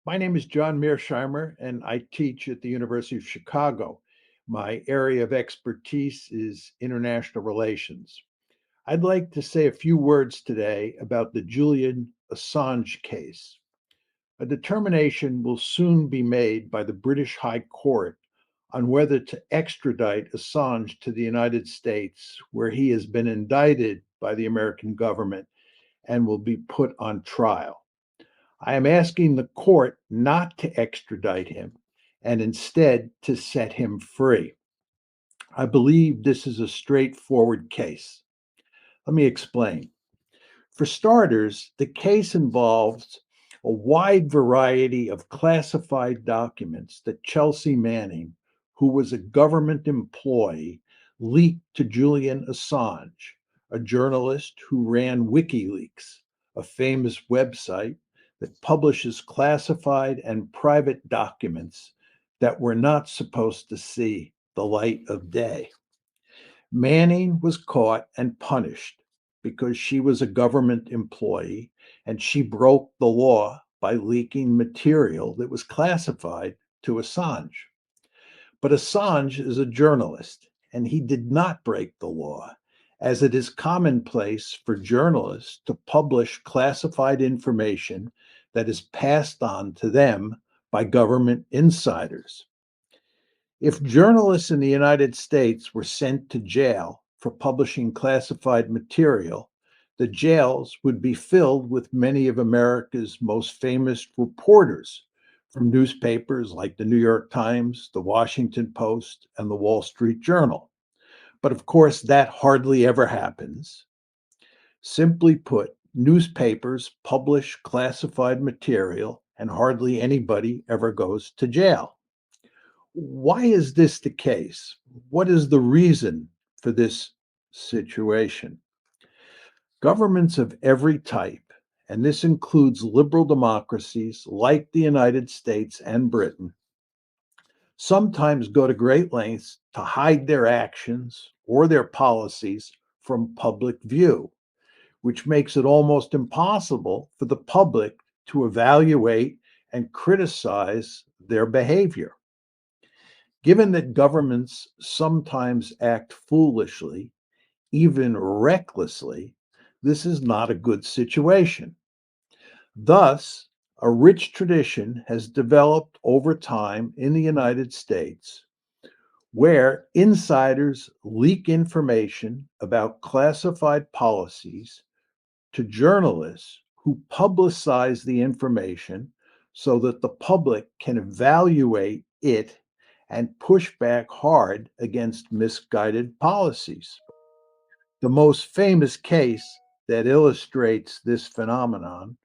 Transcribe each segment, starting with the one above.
My name is John Mearsheimer, and I teach at the University of Chicago. My area of expertise is international relations. I'd like to say a few words today about the Julian Assange case. A determination will soon be made by the British High Court on whether to extradite Assange to the United States, where he has been indicted by the American government and will be put on trial. I am asking the court not to extradite him and instead to set him free. I believe this is a straightforward case. Let me explain. For starters, the case involves a wide variety of classified documents that Chelsea Manning, who was a government employee, leaked to Julian Assange, a journalist who ran WikiLeaks, a famous website that publishes classified and private documents that were not supposed to see the light of day. Manning was caught and punished because she was a government employee and she broke the law by leaking material that was classified to Assange. But Assange is a journalist and he did not break the law, as it is commonplace for journalists to publish classified information that is passed on to them by government insiders. If journalists in the United States were sent to jail for publishing classified material, the jails would be filled with many of America's most famous reporters from newspapers like the New York Times, the Washington Post, and the Wall Street Journal. But of course, that hardly ever happens. Simply put, newspapers publish classified material and hardly anybody ever goes to jail. Why is this the case? What is the reason for this situation? Governments of every type, and this includes liberal democracies like the United States and Britain, sometimes go to great lengths to hide their actions or their policies from public view, which makes it almost impossible for the public to evaluate and criticize their behavior. Given that governments sometimes act foolishly, even recklessly, this is not a good situation. Thus, a rich tradition has developed over time in the United States where insiders leak information about classified policies to journalists who publicize the information so that the public can evaluate it and push back hard against misguided policies. The most famous case that illustrates this phenomenon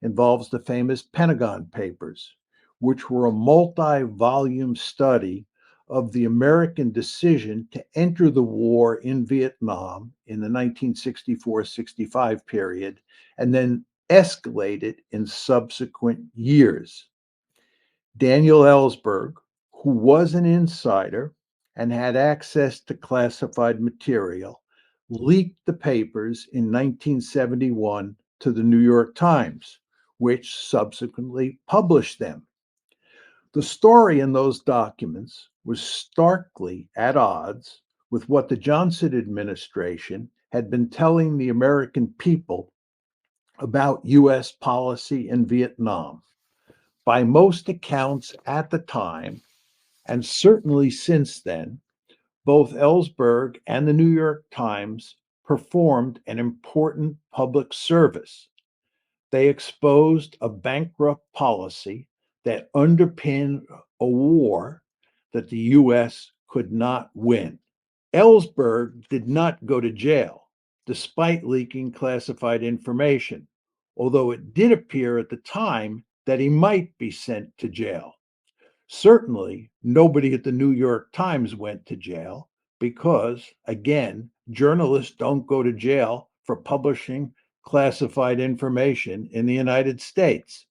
involves the famous Pentagon Papers, which were a multi volume study of the American decision to enter the war in Vietnam in the 1964-65 period and then escalated in subsequent years. Daniel Ellsberg, who was an insider and had access to classified material, leaked the papers in 1971 to the New York Times, which subsequently published them. The story in those documents was starkly at odds with what the Johnson administration had been telling the American people about U.S. policy in Vietnam. By most accounts at the time, and certainly since then, both Ellsberg and the New York Times performed an important public service. They exposed a bankrupt policy that underpinned a war that the U.S. could not win. Ellsberg did not go to jail despite leaking classified information, although it did appear at the time that he might be sent to jail. Certainly, nobody at the New York Times went to jail because, again, journalists don't go to jail for publishing classified information in the United States.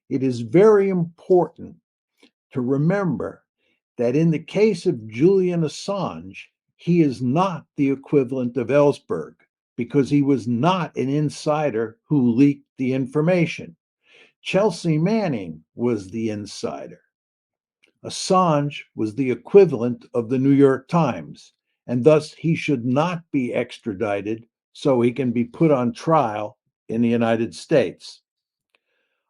It is very important to remember that in the case of Julian Assange, he is not the equivalent of Ellsberg because he was not an insider who leaked the information. Chelsea Manning was the insider. Assange was the equivalent of the New York Times, and thus he should not be extradited so he can be put on trial in the United States.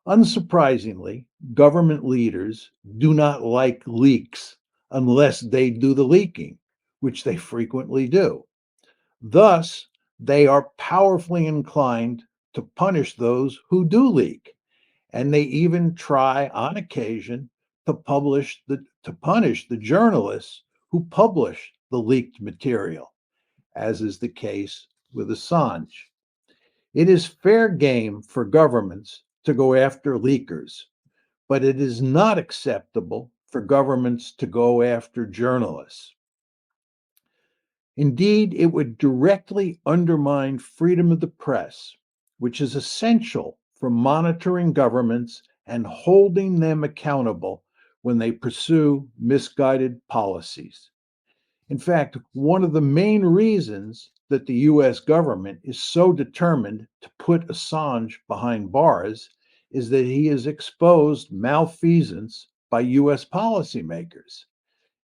Unsurprisingly, government leaders do not like leaks unless they do the leaking, which they frequently do. Thus, they are powerfully inclined to punish those who do leak, and they even try on occasion to punish the journalists who publish the leaked material, as is the case with Assange. It is fair game for governments to go after leakers, but it is not acceptable for governments to go after journalists. Indeed, it would directly undermine freedom of the press, which is essential for monitoring governments and holding them accountable when they pursue misguided policies. In fact, one of the main reasons that the US government is so determined to put Assange behind bars is that he has exposed malfeasance by US policymakers.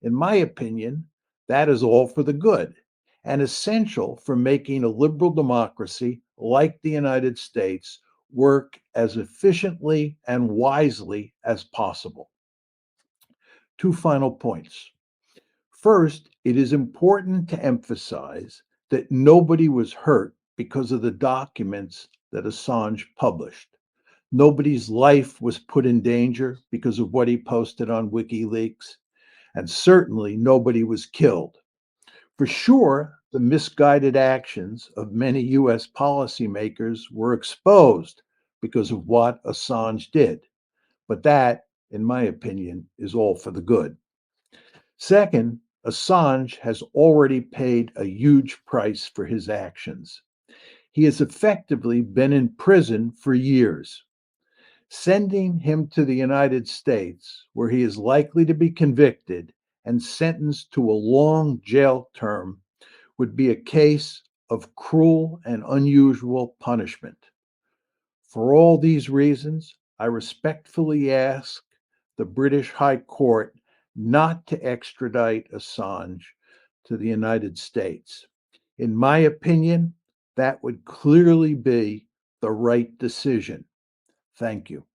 In my opinion, that is all for the good and essential for making a liberal democracy like the United States work as efficiently and wisely as possible. Two final points. First, it is important to emphasize that nobody was hurt because of the documents that Assange published. Nobody's life was put in danger because of what he posted on WikiLeaks, and certainly nobody was killed. For sure, the misguided actions of many US policymakers were exposed because of what Assange did, but that, in my opinion, is all for the good. Second, Assange has already paid a huge price for his actions. He has effectively been in prison for years. Sending him to the United States, where he is likely to be convicted and sentenced to a long jail term, would be a case of cruel and unusual punishment. For all these reasons, I respectfully ask the British High Court not to extradite Assange to the United States. In my opinion, that would clearly be the right decision. Thank you.